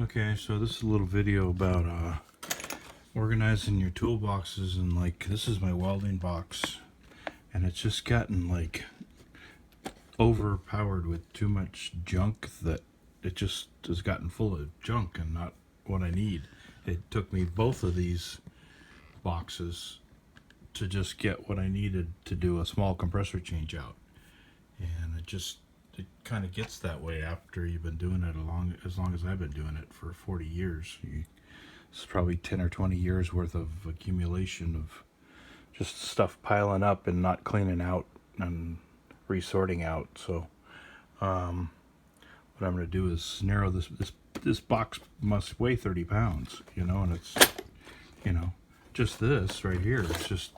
Okay, so this is a little video about organizing your toolboxes, and like this is my welding box, and it's just gotten like overpowered with too much junk that it just has gotten full of junk and not what I need. It took me both of these boxes to just get what I needed to do a small compressor change out, and it kind of gets that way after you've been doing it as long as I've been doing it for 40 years. It's probably 10 or 20 years worth of accumulation of just stuff piling up and not cleaning out and resorting out. So what I'm going to do is narrow this box must weigh 30 pounds, and it's, just this right here is just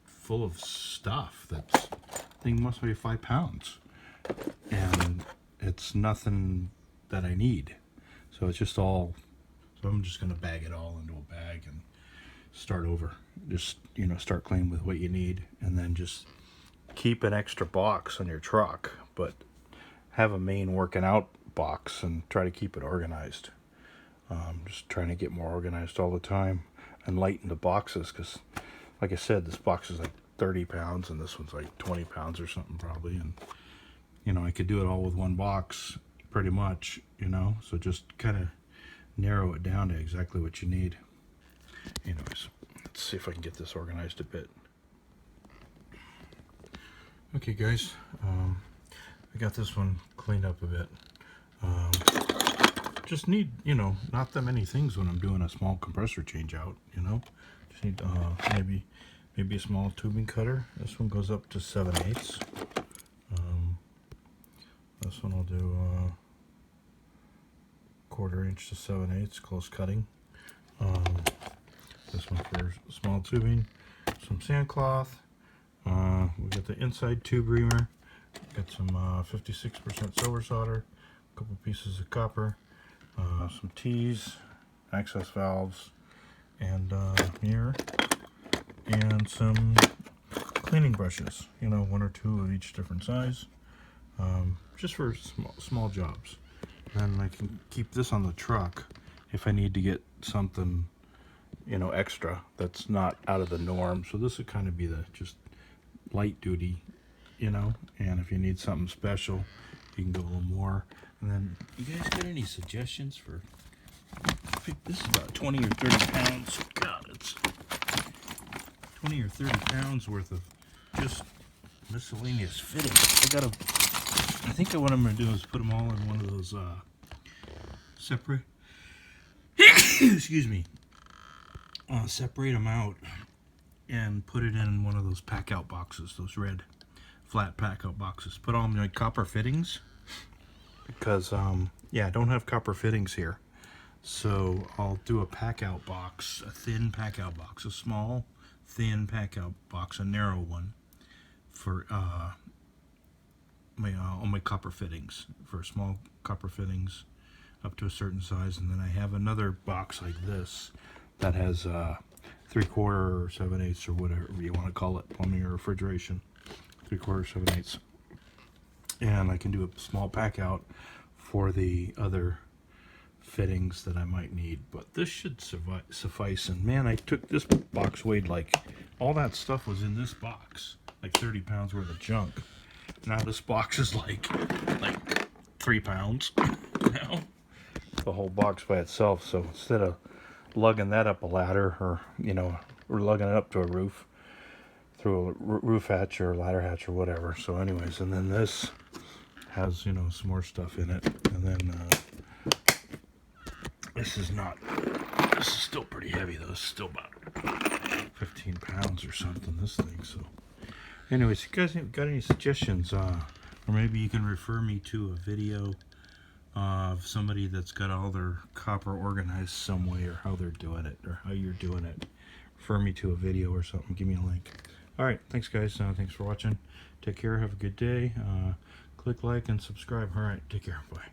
full of stuff. Thing must weigh 5 pounds, and it's nothing that I need. So it's just all, so I'm just going to bag it all into a bag and start over. Just, start cleaning with what you need, and then just keep an extra box on your truck, but have a main working out box and try to keep it organized. Just trying to get more organized all the time and lighten the boxes, because like I said, this box is like 30 pounds and this one's like 20 pounds or something probably, and I could do it all with one box pretty much, so just kind of narrow it down to exactly what you need. Anyways, let's see if I can get this organized a bit. Okay guys, I got this one cleaned up a bit. Just need, not that many things when I'm doing a small compressor change out, just need maybe a small tubing cutter. This one goes up to 7/8. This one I'll do 1/4 inch to 7/8 close cutting. This one for small tubing, some sandcloth. We got the inside tube reamer. Got some 56% silver solder, a couple pieces of copper, some T's, access valves, and mirror, and some cleaning brushes. 1 or 2 of each different size, just for small jobs. Then I can keep this on the truck if I need to get something, extra that's not out of the norm. So this would kind of be the just light duty, and if you need something special, you can go a little more. And then, you guys got any suggestions for, I think this is about 20 or 30 pounds. God, it's 20 or 30 pounds worth of just miscellaneous fittings. I think what I'm going to do is put them all in one of those separate, excuse me, separate them out and put it in one of those pack out boxes, those red flat pack out boxes. Put all my copper fittings, because I don't have copper fittings here. So I'll do a pack out box, a thin pack out box, a small thin pack out box, a narrow one for all my copper fittings, for small copper fittings up to a certain size. And then I have another box like this that has 3/4 or 7/8 or whatever you want to call it, plumbing or refrigeration, 3/4 7/8, and I can do a small pack out for the other fittings that I might need. But this should suffice. And man, I took this box, weighed like, all that stuff was in this box, like 30 pounds worth of junk. Now this box is like 3 pounds now, the whole box by itself. So instead of lugging that up a ladder, or lugging it up to a roof through a roof hatch or ladder hatch or whatever. So anyways, and then this has some more stuff in it, and then this is still pretty heavy though. It's still about 15 pounds or something, this thing. So anyways, you guys got any suggestions, or maybe you can refer me to a video of somebody that's got all their copper organized some way, or how they're doing it, or how you're doing it. Refer me to a video or something. Give me a link. Alright, thanks guys. Thanks for watching. Take care. Have a good day. Click like and subscribe. Alright, take care. Bye.